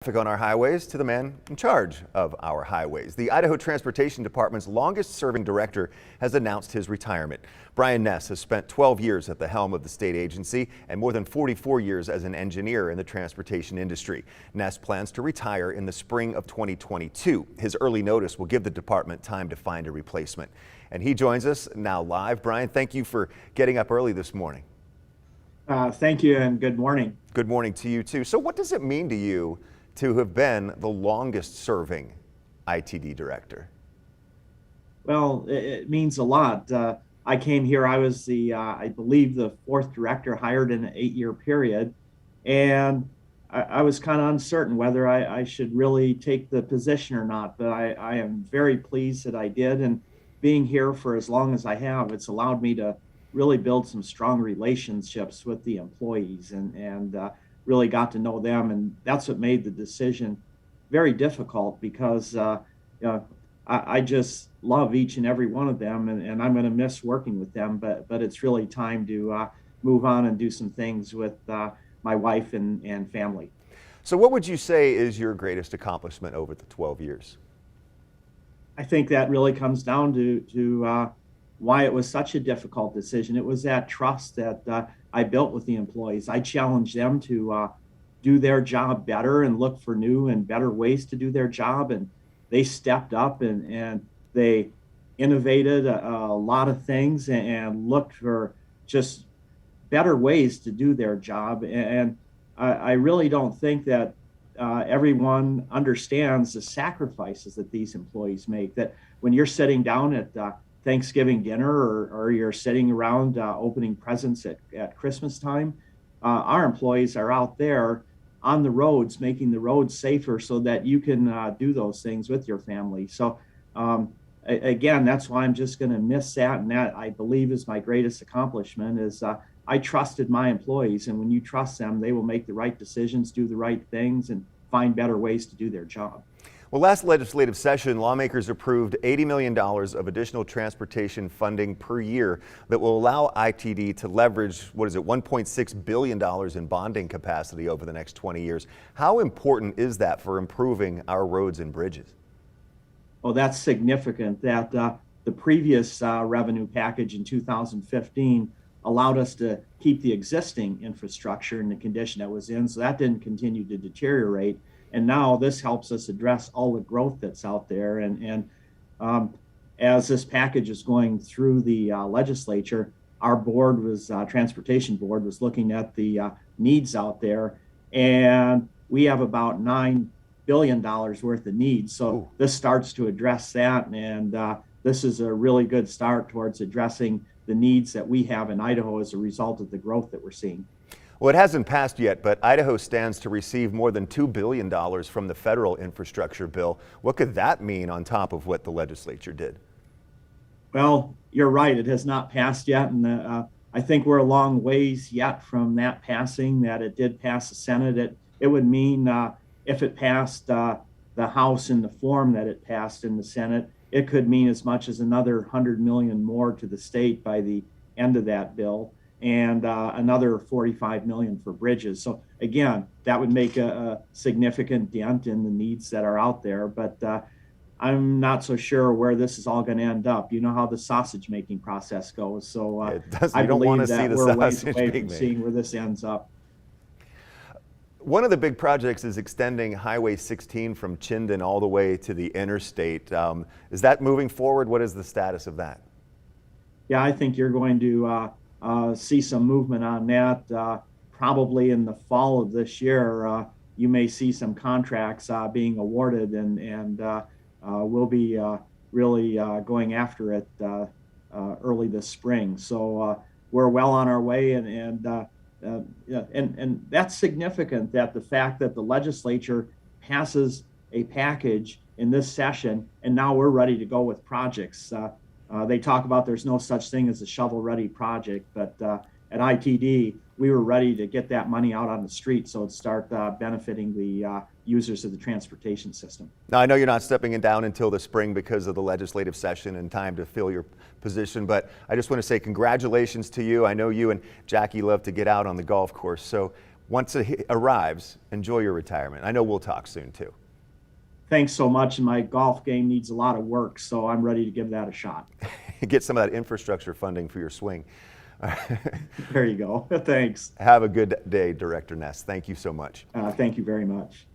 Traffic on our highways to the man in charge of our highways. The Idaho Transportation Department's longest-serving director has announced his retirement. Brian Ness has spent 12 years at the helm of the state agency and more than 44 years as an engineer in the transportation industry. Ness plans to retire in the spring of 2022. His early notice will give the department time to find a replacement. And he joins us now live. Brian, thank you for getting up early this morning. Thank you and good morning. Good morning to you too. So what does it mean to you to have been the longest serving ITD director? Well, it means a lot. I came here, I was I believe the fourth director hired in an 8-year period. And I was kind of uncertain whether I should really take the position or not, but I am very pleased that I did. And being here for as long as I have, it's allowed me to really build some strong relationships with the employees and really got to know them, and that's what made the decision very difficult because I just love each and every one of them, and I'm going to miss working with them, but it's really time to move on and do some things with my wife and family. So what would you say is your greatest accomplishment over the 12 years? I think that really comes down to why it was such a difficult decision. It was that trust that I built with the employees. I challenged them to do their job better and look for new and better ways to do their job. And they stepped up and they innovated a lot of things and looked for just better ways to do their job. And I really don't think that everyone understands the sacrifices that these employees make, that when you're sitting down at Thanksgiving dinner or you're sitting around opening presents at Christmas time, our employees are out there on the roads, making the roads safer so that you can do those things with your family. So again, that's why I'm just going to miss that. And that, I believe, is my greatest accomplishment is I trusted my employees. And when you trust them, they will make the right decisions, do the right things, and find better ways to do their job. Well, last legislative session, lawmakers approved $80 million of additional transportation funding per year that will allow ITD to leverage, $1.6 billion in bonding capacity over the next 20 years. How important is that for improving our roads and bridges? Oh, that's significant. That the previous revenue package in 2015 allowed us to keep the existing infrastructure in the condition it was in, so that didn't continue to deteriorate. And now this helps us address all the growth that's out there. And as this package is going through the legislature, our board transportation board was looking at the needs out there, and we have about $9 billion worth of needs. So this starts to address that, and this is a really good start towards addressing the needs that we have in Idaho as a result of the growth that we're seeing. Well, it hasn't passed yet, but Idaho stands to receive more than $2 billion from the federal infrastructure bill. What could that mean on top of what the legislature did? Well, you're right. It has not passed yet, and I think we're a long ways yet from that passing. That it did pass the Senate. It would mean if it passed the House in the form that it passed in the Senate, it could mean as much as another $100 million more to the state by the end of that bill, and another $45 million for bridges. So again, that would make a significant dent in the needs that are out there, but I'm not so sure where this is all going to end up. You know how the sausage making process goes, so I believe that we're ways away from seeing where this ends up. One of the big projects is extending Highway 16 from Chinden all the way to the interstate. Is that moving forward? What is the status of that? Yeah, I think you're going to see some movement on that probably in the fall of this year. You may see some contracts being awarded, and we'll be really going after it early this spring. So we're well on our way, and that's significant, that the fact that the legislature passes a package in this session and now we're ready to go with projects. They talk about there's no such thing as a shovel-ready project, but at ITD, we were ready to get that money out on the street so it start benefiting the users of the transportation system. Now, I know you're not stepping it down until the spring because of the legislative session and time to fill your position, but I just want to say congratulations to you. I know you and Jackie love to get out on the golf course. So once it arrives, enjoy your retirement. I know we'll talk soon too. Thanks so much. And my golf game needs a lot of work, so I'm ready to give that a shot. Get some of that infrastructure funding for your swing. There you go. Thanks. Have a good day, Director Ness. Thank you so much. Thank you very much.